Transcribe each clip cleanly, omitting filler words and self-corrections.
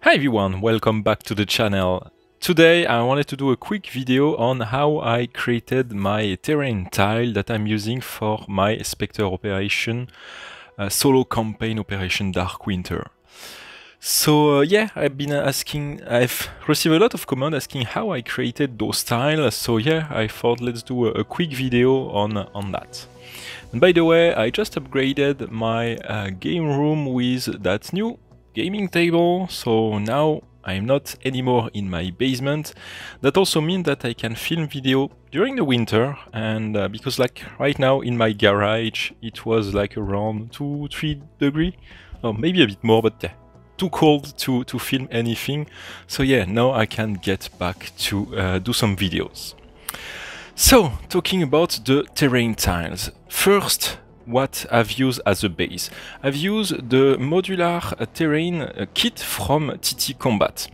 Hi everyone, welcome back to the channel. Today I wanted to do a quick video on how I created my terrain tile that I'm using for my Spectre Operation solo campaign Operation Dark Winter. So yeah, I've received a lot of comments asking how I created those tiles, so yeah, I thought let's do a quick video on that. And by the way, I just upgraded my game room with that new gaming table, so now I'm not anymore in my basement. That also means that I can film video during the winter, and because like right now in my garage it was like around 2-3 degrees, or maybe a bit more, but yeah, too cold to film anything. So yeah, now I can get back to do some videos. So, talking about the terrain tiles. First, what I've used as a base. I've used the modular terrain kit from TT Combat.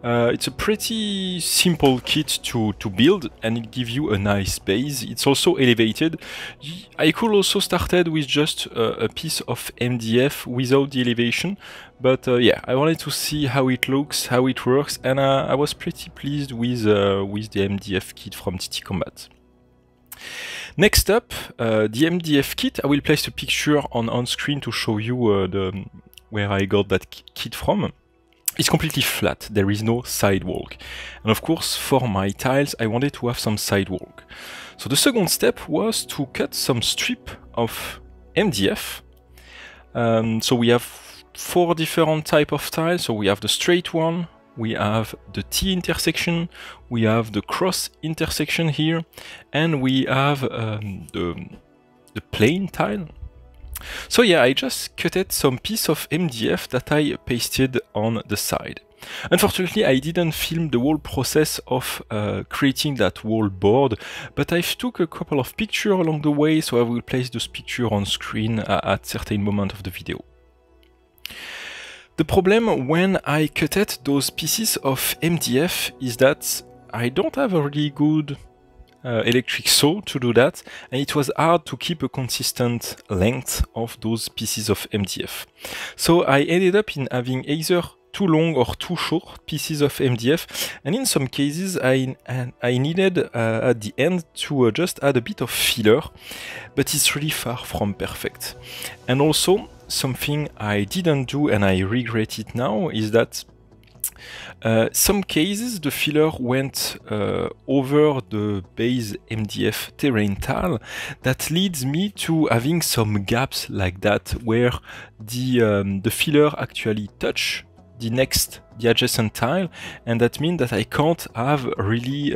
It's a pretty simple kit to build, and it gives you a nice base. It's also elevated. I could also started with just a piece of MDF without the elevation, but yeah, I wanted to see how it looks, how it works, and I was pretty pleased with the MDF kit from TT Combat. Next up, the MDF kit. I will place a picture on screen to show you where I got that kit from. It's completely flat, there is no sidewalk. And of course, for my tiles, I wanted to have some sidewalk. So the second step was to cut some strip of MDF. So we have 4 different types of tiles. So we have the straight one, we have the T intersection, we have the cross intersection here, and we have the plain tile. So yeah, I just cutted some piece of MDF that I pasted on the side. Unfortunately, I didn't film the whole process of creating that whole board, but I've took a couple of pictures along the way, so I will place those pictures on screen at certain moment of the video. The problem when I cutted those pieces of MDF is that I don't have a really good electric saw to do that, and it was hard to keep a consistent length of those pieces of MDF. So I ended up in having either too long or too short pieces of MDF, and in some cases I needed at the end to just add a bit of filler, but it's really far from perfect. And also, something I didn't do and I regret it now is that some cases the filler went over the base MDF terrain tile. That leads me to having some gaps like that where the filler actually touch the adjacent tile, and that means that I can't have really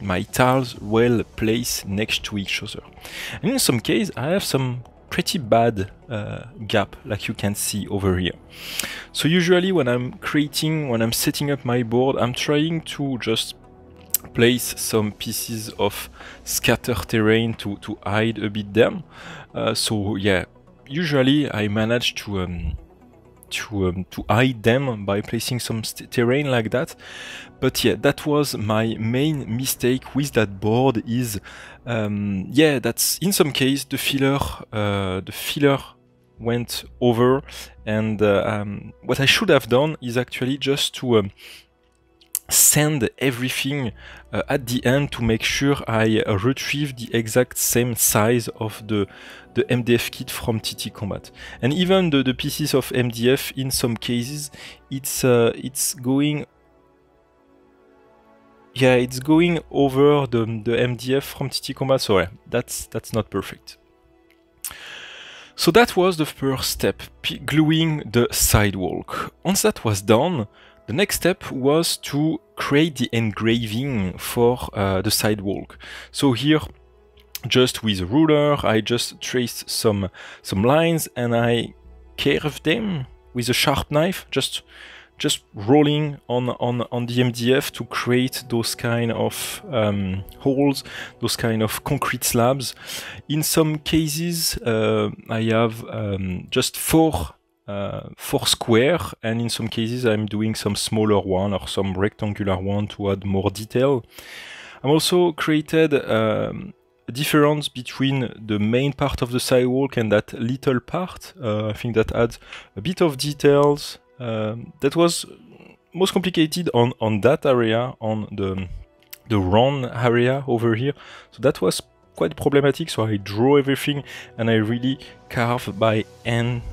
my tiles well placed next to each other. And in some cases I have some pretty bad gap, like you can see over here. So usually when I'm setting up my board, I'm trying to just place some pieces of scatter terrain to hide a bit them. So yeah, usually I manage to hide them by placing some terrain like that. But yeah, that was my main mistake with that board is yeah, that's in some case the filler went over, and what I should have done is actually just to sand everything at the end to make sure I retrieve the exact same size of the MDF kit from TT Combat. And even the pieces of MDF, in some cases, it's going over the MDF from TT Combat, so yeah, that's not perfect. So that was the first step, gluing the sidewalk. Once that was done, the next step was to create the engraving for the sidewalk. So here, just with a ruler, I just traced some lines and I curved them with a sharp knife, just rolling on the MDF to create those kind of holes, those kind of concrete slabs. In some cases, I have just four square, and in some cases I'm doing some smaller one or some rectangular one to add more detail. I'm also created a difference between the main part of the sidewalk and that little part. I think that adds a bit of details. That was most complicated on that area, on the run area over here. So that was quite problematic, so I draw everything and I really carve by hand,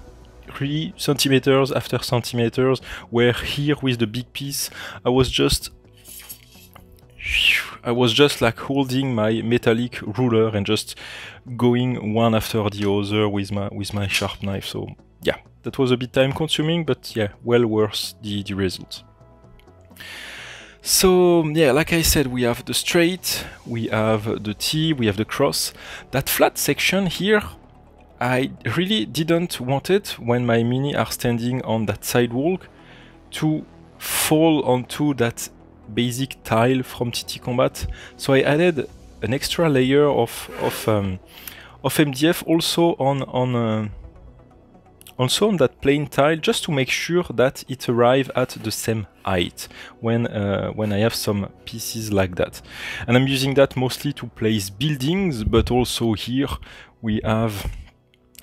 really centimeters after centimeters, where here with the big piece I was just like holding my metallic ruler and just going one after the other with my sharp knife. So yeah, that was a bit time consuming, but yeah, well worth the result. So yeah, like I said, we have the straight, we have the T, we have the cross. That flat section here, I really didn't want it when my mini are standing on that sidewalk to fall onto that basic tile from TT Combat. So I added an extra layer of MDF also on that plain tile, just to make sure that it arrives at the same height when I have some pieces like that. And I'm using that mostly to place buildings, but also here we have,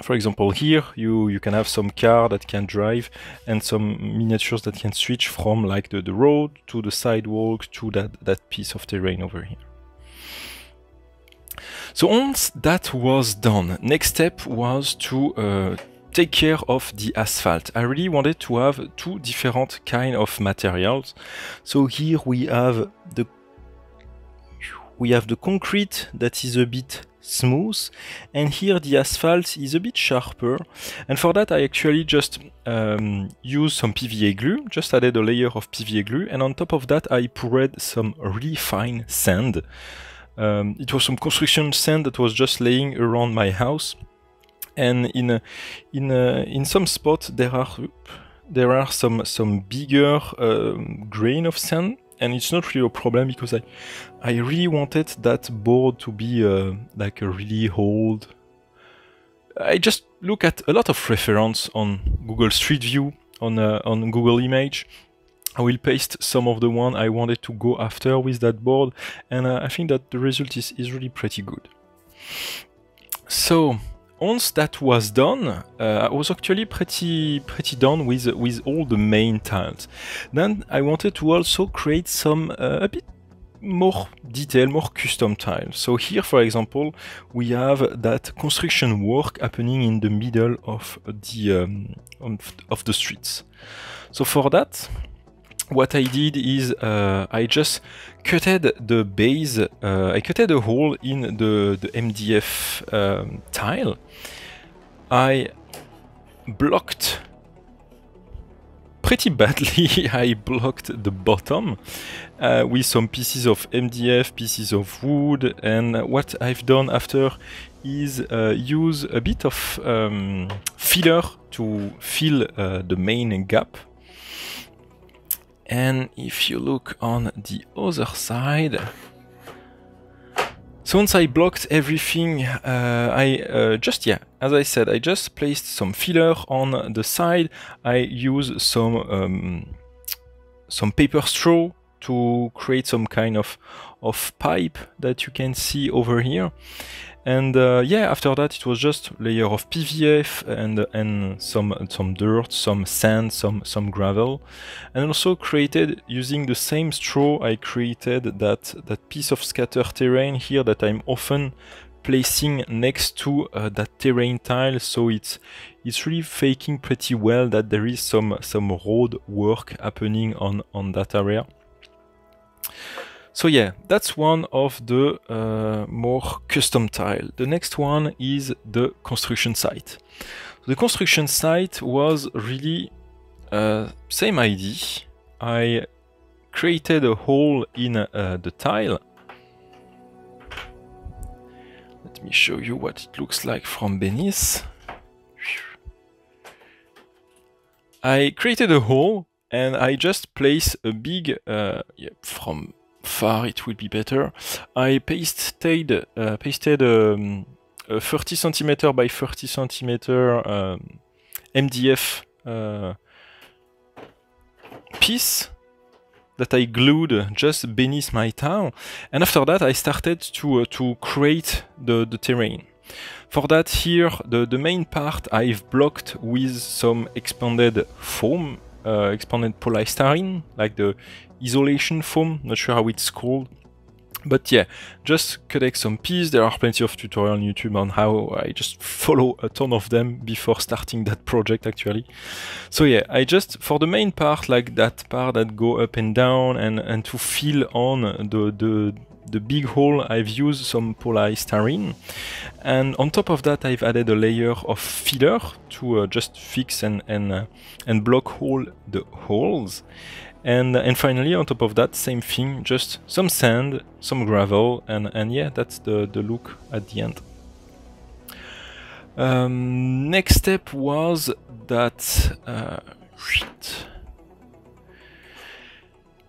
for example, here you can have some car that can drive and some miniatures that can switch from like the road to the sidewalk to that piece of terrain over here. So once that was done, next step was to take care of the asphalt. I really wanted to have two different kind of materials. So here we have the concrete that is a bit smooth, and here the asphalt is a bit sharper. And for that I actually just used some PVA glue, just added a layer of PVA glue, and on top of that I poured some really fine sand. It was some construction sand that was just laying around my house. And in some spots there are some bigger grain of sand, and it's not really a problem because I really wanted that board to be like a really old. I just look at a lot of reference on Google Street View, on Google Image. I will paste some of the one I wanted to go after with that board, and I think that the result is really pretty good. So once that was done, I was actually pretty done with all the main tiles. Then I wanted to also create some a bit more detail, more custom tiles. So here, for example, we have that construction work happening in the middle of the streets. So for that, what I did is I just cutted the base, I cutted a hole in the MDF tile. I blocked pretty badly, I blocked the bottom with some pieces of MDF, pieces of wood, and what I've done after is use a bit of filler to fill the main gap. And if you look on the other side, so once I blocked everything, as I said, I just placed some filler on the side. I used some paper straw to create some kind of pipe that you can see over here. And yeah, after that it was just layer of PVF and some dirt, some sand, some gravel, and also created, using the same straw, I created that piece of scatter terrain here that I'm often placing next to that terrain tile. So it's really faking pretty well that there is some road work happening on that area. So yeah, that's one of the more custom tile. The next one is the construction site. The construction site was really same idea. I created a hole in the tile. Let me show you what it looks like from beneath. I created a hole and I just place a big, from far it will be better. I pasted a 30 cm by 30 cm MDF piece that I glued just beneath my tile, and after that I started to create the terrain. For that, here the main part I've blocked with some expanded foam, expanded polystyrene, like the isolation foam, not sure how it's called. But yeah, just collect some pieces. There are plenty of tutorials on YouTube on how I just follow a ton of them before starting that project actually. So yeah, I just, for the main part, like that part that go up and down and to fill on the big hole, I've used some polystyrene. And on top of that, I've added a layer of filler to just fix and block hole the holes. And finally, on top of that, same thing, just some sand, some gravel, and yeah, that's the look at the end. Next step was that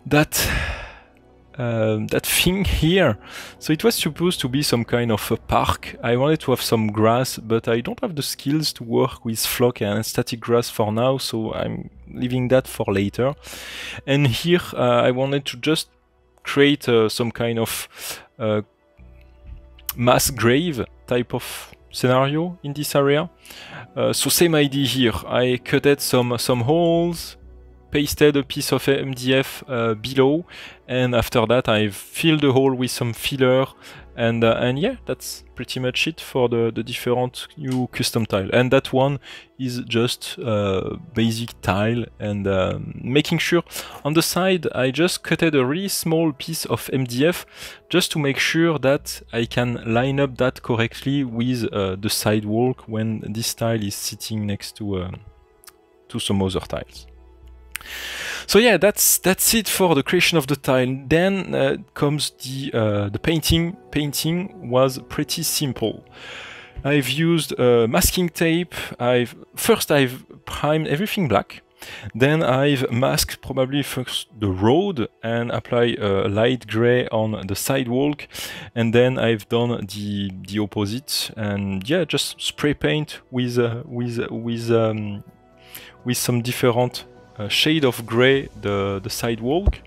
that thing here. So it was supposed to be some kind of a park. I wanted to have some grass, but I don't have the skills to work with flock and static grass for now, so I'm leaving that for later. And here I wanted to just create some kind of mass grave type of scenario in this area. So same idea here. I cutted some holes, pasted a piece of MDF below, and after that I've filled the hole with some filler, and yeah, that's pretty much it for the different new custom tile. And that one is just basic tile, and making sure on the side I just cutted a really small piece of MDF just to make sure that I can line up that correctly with the sidewalk when this tile is sitting next to some other tiles. So yeah, that's it for the creation of the tile. Then comes the painting. Painting was pretty simple. I've used masking tape. First I've primed everything black. Then I've masked probably first the road and apply a light gray on the sidewalk, and then I've done the opposite, and yeah, just spray paint with some different shade of gray the sidewalk.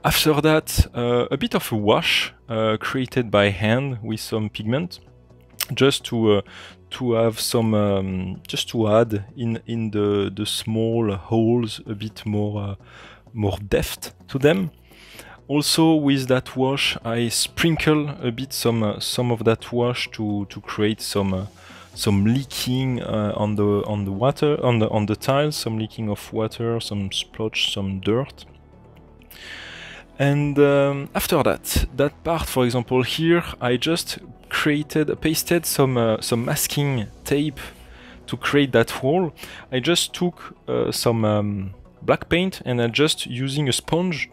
After that, a bit of a wash created by hand with some pigment, just to have some, just to add in the small holes a bit more depth to them. Also with that wash, I sprinkle a bit some of that wash to create some leaking on the water, on the tiles, some leaking of water, some splotch, some dirt. And after that part, for example, here I just pasted some masking tape to create that wall. I just took some black paint, and I just using a sponge,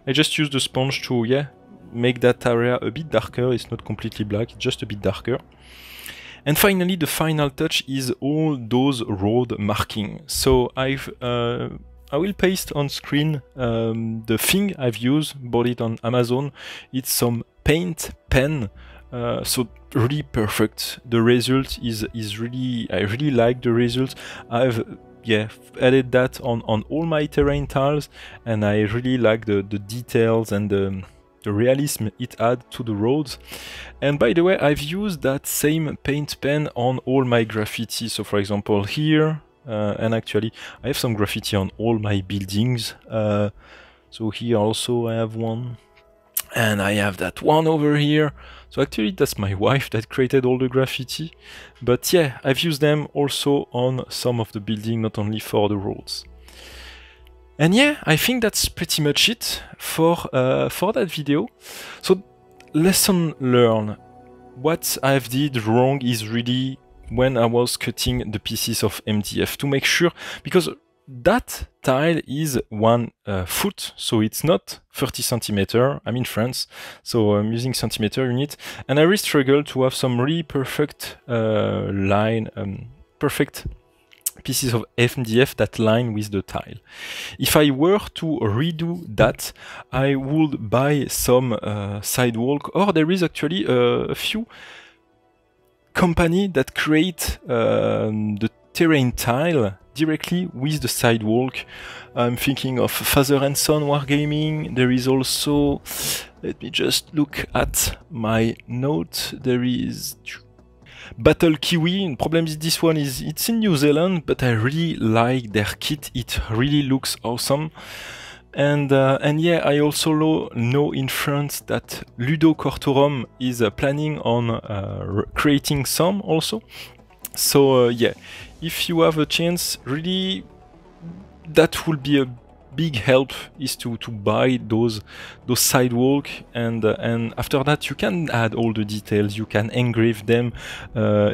I just used the sponge to make that area a bit darker. It's not completely black, it's just a bit darker. And finally, the final touch is all those road marking. So I will paste on screen the thing I've used, bought it on Amazon. It's some paint pen, so really perfect. The result is really, I really like the result. I've added that on all my terrain tiles, and I really like the details and the realism it adds to the roads. And by the way, I've used that same paint pen on all my graffiti. So for example here, and actually I have some graffiti on all my buildings. So here also I have one, and I have that one over here. So actually that's my wife that created all the graffiti. But yeah, I've used them also on some of the building, not only for the roads. And yeah, I think that's pretty much it for that video. So lesson learned. What I've did wrong is really when I was cutting the pieces of MDF, to make sure, because that tile is 1 foot, so it's not 30 centimeter. I'm in France, so I'm using centimeter unit, and I really struggle to have some really perfect perfect pieces of MDF that line with the tile. If I were to redo that, I would buy some sidewalk, or there is actually a few companies that create the terrain tile directly with the sidewalk. I'm thinking of Father and Son Wargaming. There is also, let me just look at my note, there is Battle Kiwi. The problem is this one it's in New Zealand, but I really like their kit. It really looks awesome. And yeah, I also know in France that Ludo Cortorum is planning on creating some also. So yeah, if you have a chance, really, that will be a big help is to buy those sidewalk, and after that you can add all the details, you can engrave them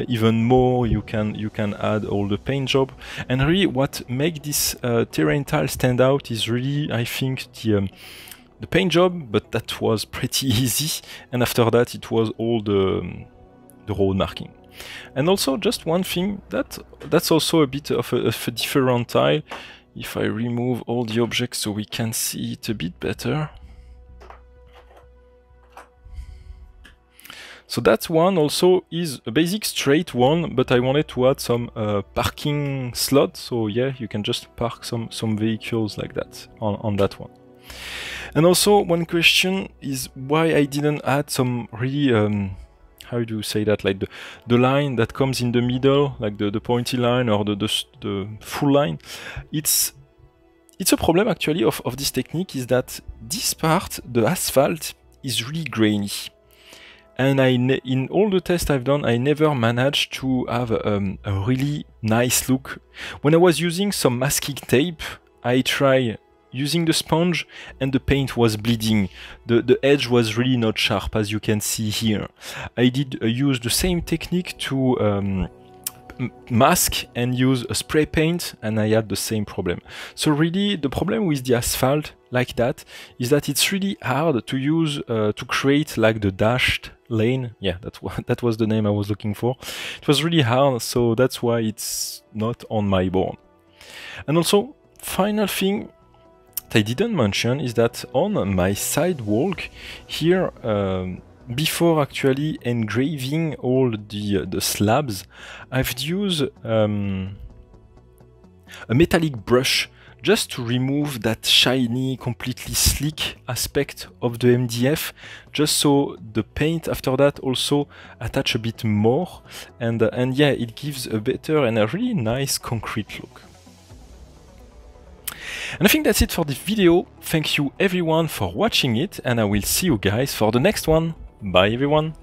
even more, you can add all the paint job. And really what make this terrain tile stand out is really, I think, the paint job, but that was pretty easy, and after that it was all the road marking. And also just one thing, that's also a bit of a different tile. If I remove all the objects so we can see it a bit better. So that one also is a basic straight one, but I wanted to add some parking slots. So yeah, you can just park some vehicles like that on that one. And also one question is why I didn't add some really how do you say that, like the line that comes in the middle, like the pointy line or the full line. It's a problem actually of this technique, is that this part, the asphalt, is really grainy. And in all the tests I've done, I never managed to have a really nice look. When I was using some masking tape, I tried using the sponge and the paint was bleeding. The edge was really not sharp, as you can see here. I did use the same technique to mask and use a spray paint, and I had the same problem. So really the problem with the asphalt like that is that it's really hard to use to create like the dashed lane. Yeah, that was the name I was looking for. It was really hard, so that's why it's not on my board. And also, final thing I didn't mention is that on my sidewalk here, before actually engraving all the slabs, I've used a metallic brush just to remove that shiny, completely sleek aspect of the MDF, just so the paint after that also attach a bit more, and yeah, it gives a better and a really nice concrete look. And I think that's it for this video. Thank you everyone for watching it, and I will see you guys for the next one. Bye everyone!